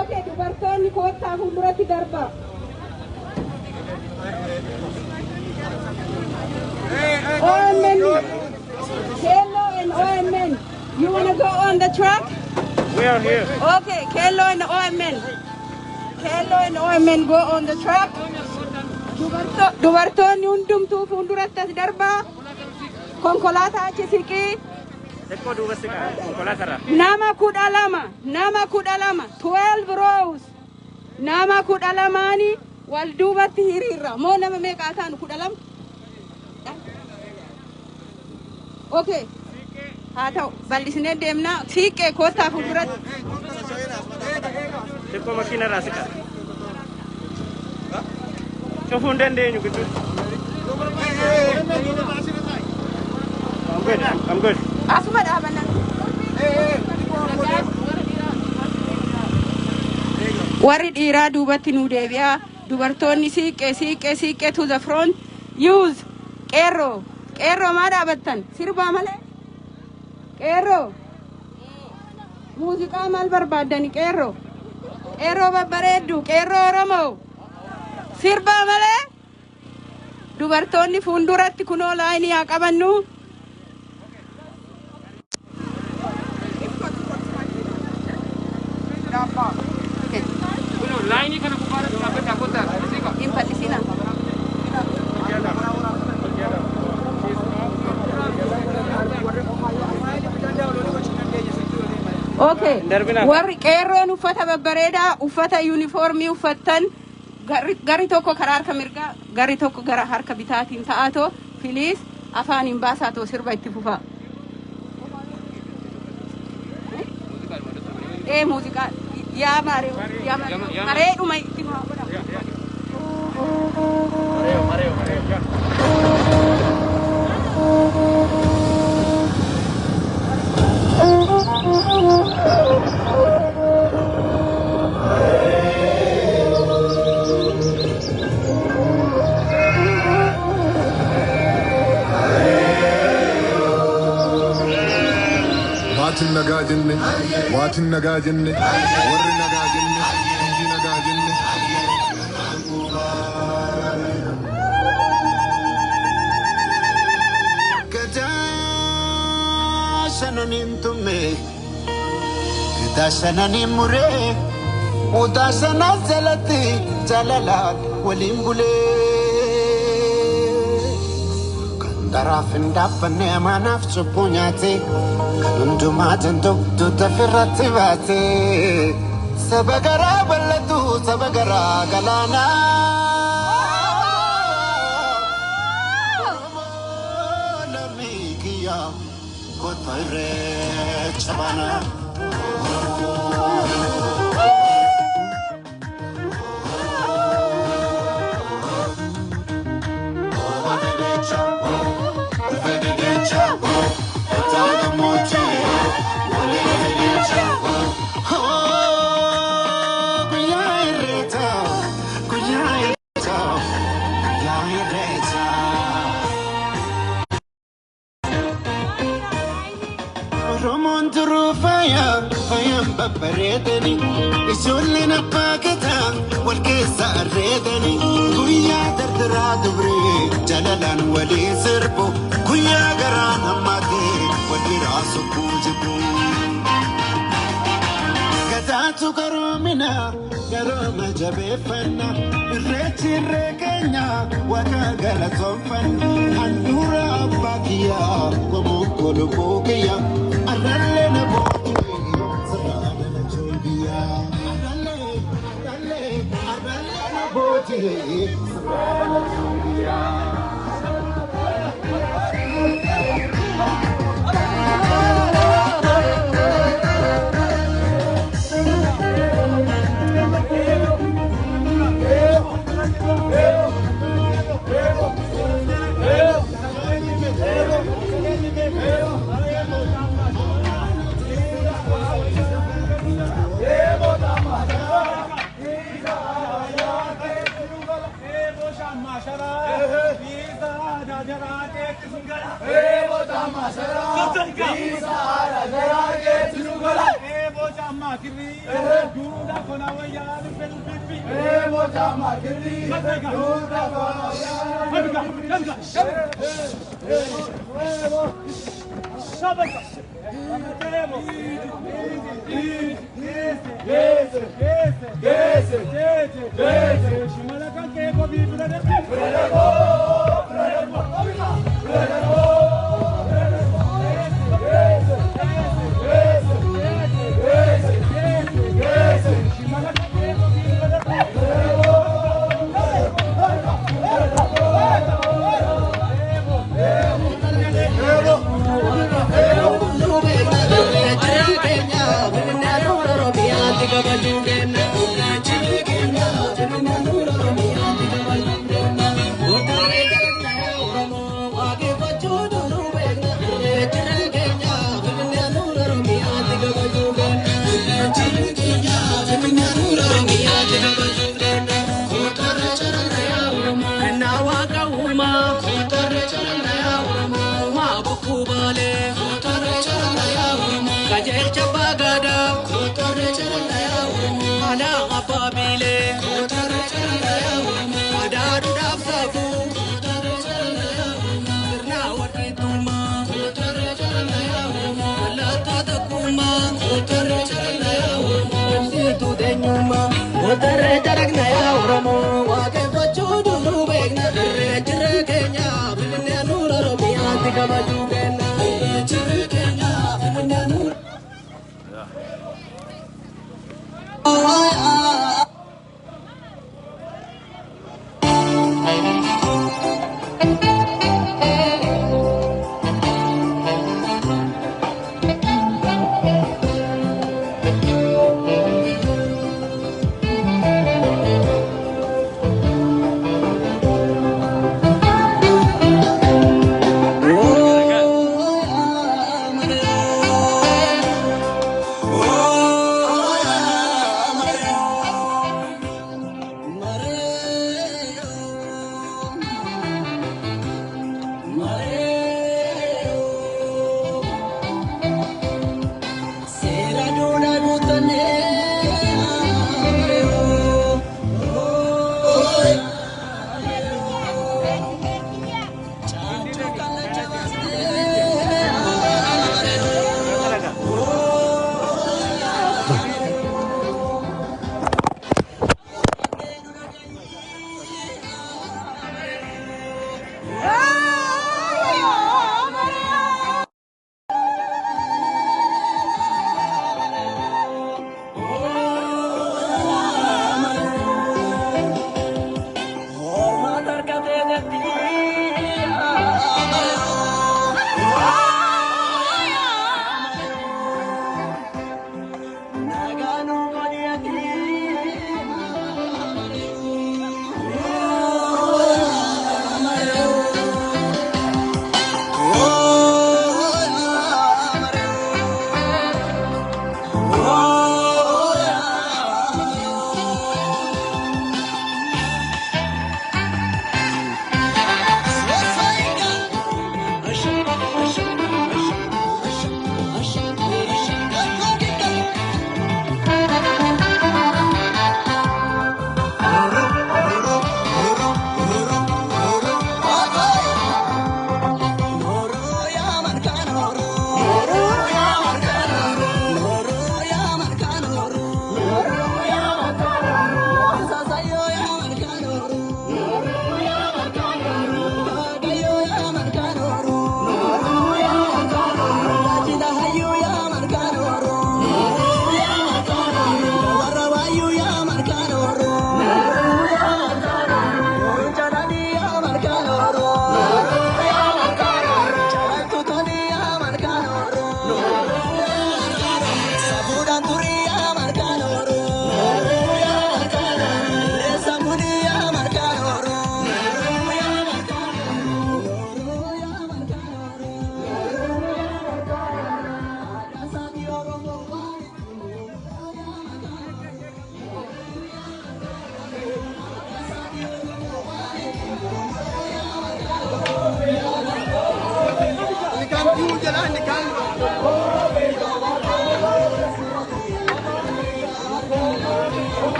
Okay, dubartoonni koottaa fuulduratti darba. OMN, Kello and OMN, you want to go on the track? We are here. Okay, Kello and OMN. Kello and OMN go on the track. Dubartoonni hundumtuu fuulduratti as darba. Konkolaataa achi siqii. Nama kudha lama, 12 rows. Nama kudha lamaani wal duubatti hiriirra. Moo nama meeqa taanu kudha lama? Okay. Haa ta'u bal'isnee deemnaa. Siiqqee koottaa fuulduratti. Xiqqoo makiina irraa siqa. Cufuu hin dandeenyu gidduutti. I'm good. Asuma dhaabanna. Warri dhiiraa duubatti nu deebi'aa. Dubartoonni siiqqee to the front. Use qeerroo. Qeerroo maa dhaabattan? Sirbaa malee? Qeerroo. Muuziqaa maal barbaaddani qeerroo? Qeerroo babbareeddu. Qeerroo Oromoo. Sirbaa malee? Dubartoonni fuulduratti kunoo laayinii haa qabannu. Lainnya kan aku parah sampai takut tak? Impat di sini. Okay. Warri qeerroon uffata babbareedaa, uffata uniformii uffattan gari tokko karaa harka mirgaa, gari tokko gara harka bitaatiin ta'aatoo filiis afaaniin baasaatoo sirba itti fufaa. Muuziqaa. Ya Mario, Mario mai timo. Mario. Watin nagaa jenne, warri nagaa jenne, biyyi nagaa jenne. Gajaa shanonin tumme, Dashanani mure, udashana jalati, jalalat walimbule. Kandarafin dapanne manaf chupunyati, kanundumatanto tutafirati vati. Sabagara balatu, sabagara galana. Namikia, kotoire chabana. Babaredani, isolli na paketa, walkesa redani. Kuya dardara dubre, jalalan wali serbo. Kuya garana mate, wali rasu kujibu. Gazatu karomina, garoma jabefana. Rechi regenya, waka galatomfan. Handura abakia, wamukolo bokia. Arale na boki.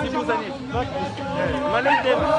si buusanii. Malee deema.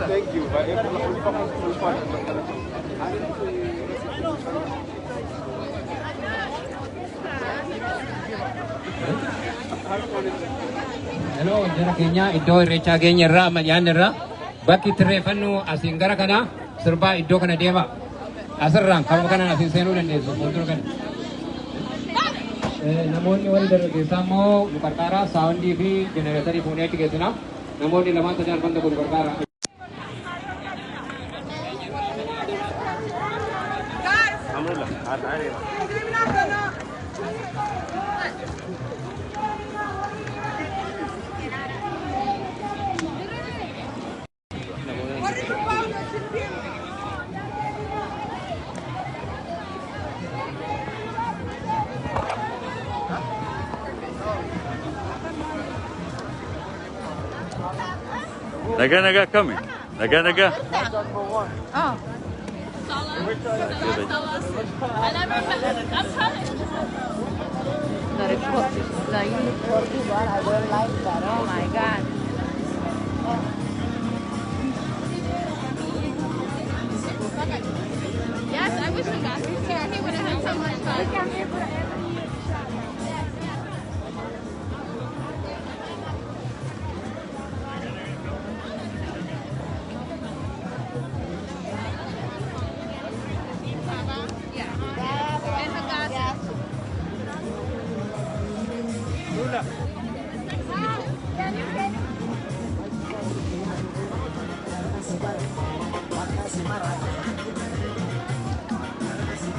Thank you. Hello, jara keenya iddoo irreechaa keenya irraa mayyaan irraa bakki itti irreeffannu asiin gara kana sirbaa iddoo kana deema. Asirraan karuma kanaan asiin seenuu dandeessu fuuldura kana. Namoonni wal dargaggeessaa immoo nu qarqaaraa saawundii fi jenereetarii fuunee itti geessina. Namoonni lamaan tajaajila banda kun qarqaaraa. Naga coming. Naga. Oh. I never met. I'm coming. The uniform, but I don't like that. Oh my god. Yes, I wish we got this here. He would have had so much fun.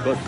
Good.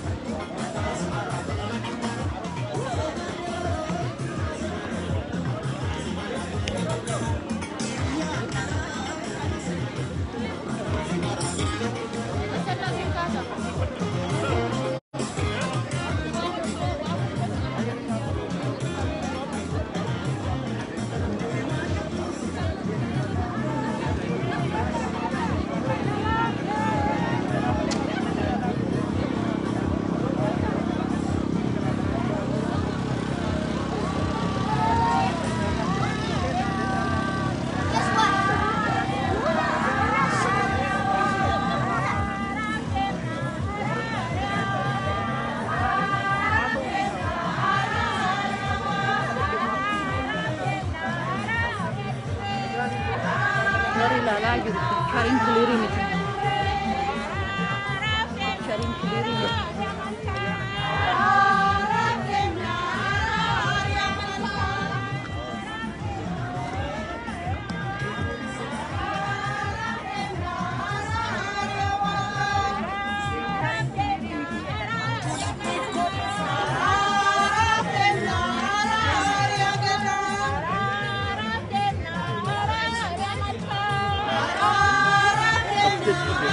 Karim sendiri nih. Karim sendiri nih. Just